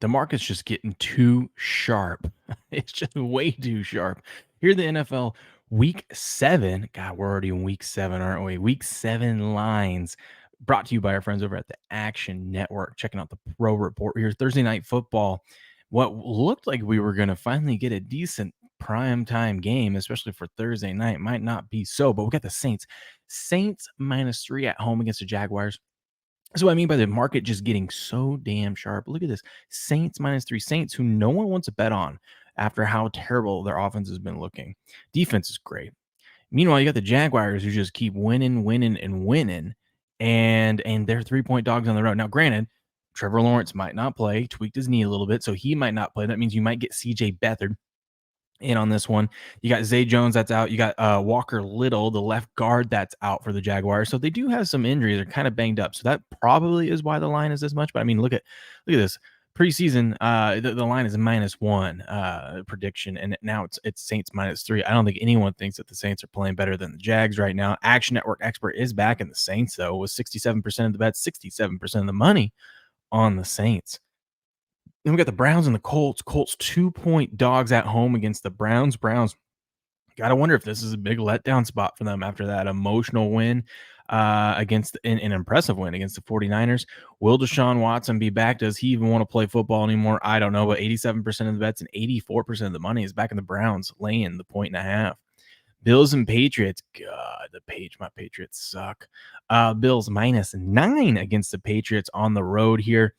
The market's just getting too sharp. It's just way too sharp. Here, the NFL week 7. God, we're already in week 7, aren't we? Week 7 lines brought to you by our friends over at the Action Network. Checking out the Pro Report here. Thursday night football. What looked like we were going to finally get a decent prime time game, especially for Thursday night, might not be so, but we got the Saints. Saints -3 at home against the Jaguars. That's what I mean by the market just getting so damn sharp. Look at this. Saints -3. Saints, who no one wants to bet on after how terrible their offense has been looking. Defense is great. Meanwhile, you got the Jaguars who just keep winning, winning, and winning. And they're 3-point dogs on the road. Now, granted, Trevor Lawrence might not play, tweaked his knee a little bit, so he might not play. That means you might get CJ Beathard in on this one. You got Zay Jones that's out. You got Walker Little, the left guard, that's out for the Jaguars. So they do have some injuries. They're kind of banged up. So that probably is why the line is this much. But I mean, look at this. Preseason, the line is -1 prediction, and now it's Saints -3. I don't think anyone thinks that the Saints are playing better than the Jags right now. Action Network expert is back in the Saints, though, with 67% of the bets, 67% of the money on the Saints. Then we got the Browns and the Colts. Colts 2-point dogs at home against the Browns. Browns, gotta wonder if this is a big letdown spot for them after that emotional win against an impressive win against the 49ers. Will Deshaun Watson be back? Does he even want to play football anymore? I don't know, but 87% of the bets and 84% of the money is back in the Browns, laying the 1.5. Bills and Patriots. God, my Patriots suck. Bills -9 against the Patriots on the road here.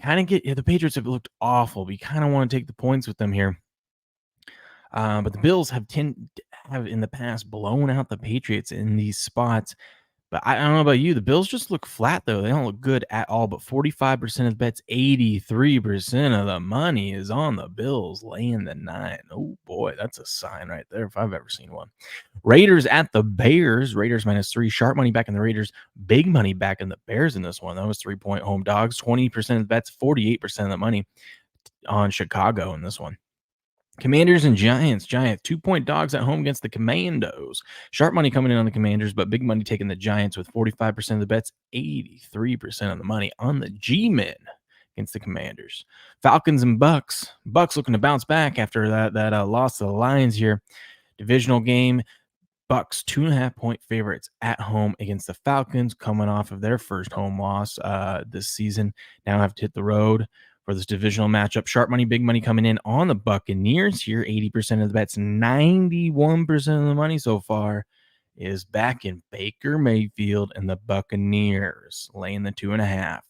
The Patriots have looked awful, but you kind of want to take the points with them here. But the Bills have in the past blown out the Patriots in these spots. But I don't know about you. The Bills just look flat, though. They don't look good at all. But 45% of the bets, 83% of the money is on the Bills laying the 9. Oh, boy, that's a sign right there if I've ever seen one. Raiders at the Bears. Raiders -3. Sharp money back in the Raiders. Big money back in the Bears in this one. That was 3-point home dogs. 20% of the bets, 48% of the money on Chicago in this one. Commanders and Giants. Giants 2-point dogs at home against the Commandos. Sharp money coming in on the Commanders, but big money taking the Giants with 45% of the bets, 83% of the money on the G-Men against the Commanders. Falcons and Bucks. Bucks looking to bounce back after that loss to the Lions here. Divisional game. Bucks 2.5-point favorites at home against the Falcons, coming off of their first home loss this season. Now have to hit the road for this divisional matchup. Sharp money, big money coming in on the Buccaneers here. 80% of the bets, 91% of the money so far is back in Baker Mayfield and the Buccaneers, laying the 2.5.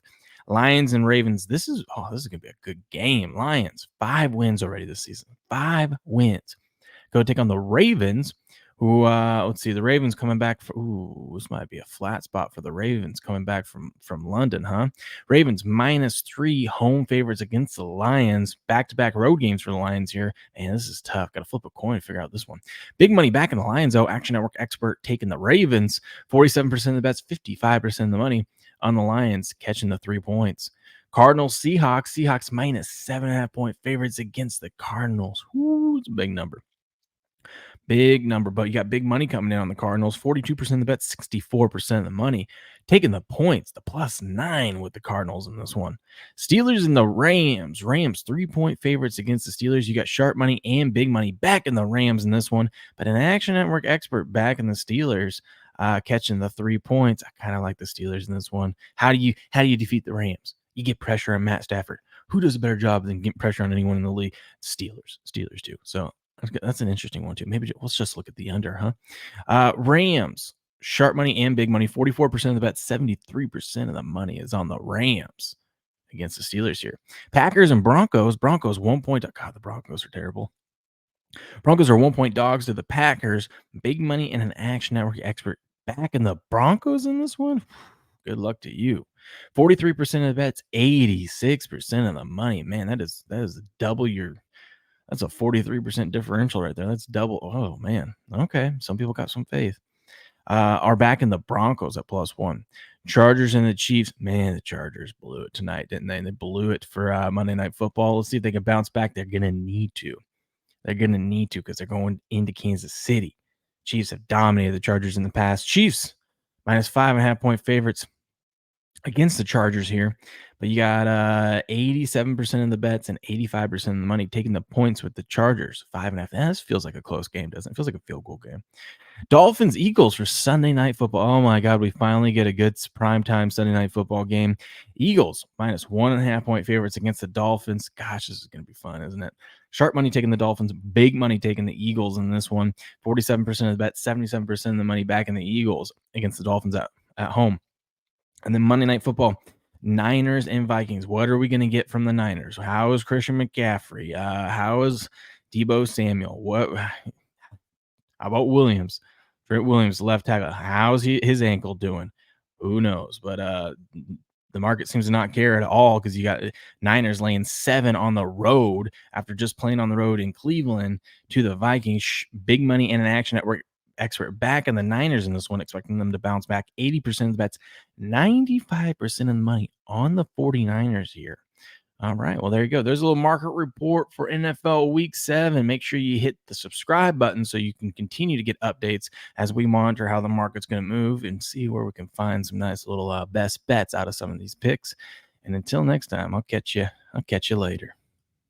Lions and Ravens. This is going to be a good game. Lions, 5 wins already this season. 5 wins. Go take on the Ravens, who let's see, the Ravens coming back this might be a flat spot for the Ravens coming back from London, huh? Ravens -3 home favorites against the Lions. Back-to-back road games for the Lions here. Man, this is tough. Got to flip a coin to figure out this one. Big money back in the Lions, though. Action Network expert taking the Ravens. 47% of the bets, 55% of the money on the Lions, catching the 3 points. Cardinals, Seahawks. Seahawks -7.5-point favorites against the Cardinals. Ooh, it's a big number. Big number, but you got big money coming in on the Cardinals. 42% of the bet, 64% of the money. Taking the points, the +9 with the Cardinals in this one. Steelers and the Rams. Rams 3-point favorites against the Steelers. You got sharp money and big money back in the Rams in this one, but an Action Network expert back in the Steelers, catching the 3 points. I kind of like the Steelers in this one. How do you defeat the Rams? You get pressure on Matt Stafford. Who does a better job than getting pressure on anyone in the league? Steelers do. So that's an interesting one, too. Maybe let's just look at the under, huh? Rams, sharp money and big money. 44% of the bet, 73% of the money is on the Rams against the Steelers here. Packers and Broncos. Broncos 1 point. God, the Broncos are terrible. Broncos are 1-point dogs to the Packers. Big money and an Action Network expert back in the Broncos in this one. Good luck to you. 43% of the bets, 86% of the money. Man, that is double your. That's a 43% differential right there. That's double. Oh, man. Okay. Some people got some faith. Are back in the Broncos at +1. Chargers and the Chiefs. Man, the Chargers blew it tonight, didn't they? They blew it for Monday Night Football. Let's see if they can bounce back. They're going to need to. Because they're going into Kansas City. Chiefs have dominated the Chargers in the past. Chiefs -5.5-point favorites against the Chargers here, but you got 87% of the bets and 85% of the money taking the points with the Chargers. 5.5. This feels like a close game, doesn't it? It feels like a field goal game. Dolphins Eagles for Sunday Night Football. Oh my God, we finally get a good primetime Sunday Night Football game. Eagles minus 1.5 point favorites against the Dolphins. Gosh, this is going to be fun, isn't it? Sharp money taking the Dolphins, big money taking the Eagles in this one. 47% of the bet, 77% of the money back in the Eagles against the Dolphins at home. And then Monday Night Football, Niners and Vikings. What are we going to get from the Niners? How is Christian McCaffrey? How is Deebo Samuel? How about Williams? Trent Williams, left tackle. How's his ankle doing? Who knows? But the market seems to not care at all because you got Niners laying 7 on the road after just playing on the road in Cleveland to the Vikings. Big money and an Action Network expert back in the Niners in this one, expecting them to bounce back. 80% of the bets, 95% of the money on the 49ers here. All right. Well, there you go. There's a little market report for NFL Week 7. Make sure you hit the subscribe button so you can continue to get updates as we monitor how the market's going to move and see where we can find some nice little best bets out of some of these picks. And until next time, I'll catch you later.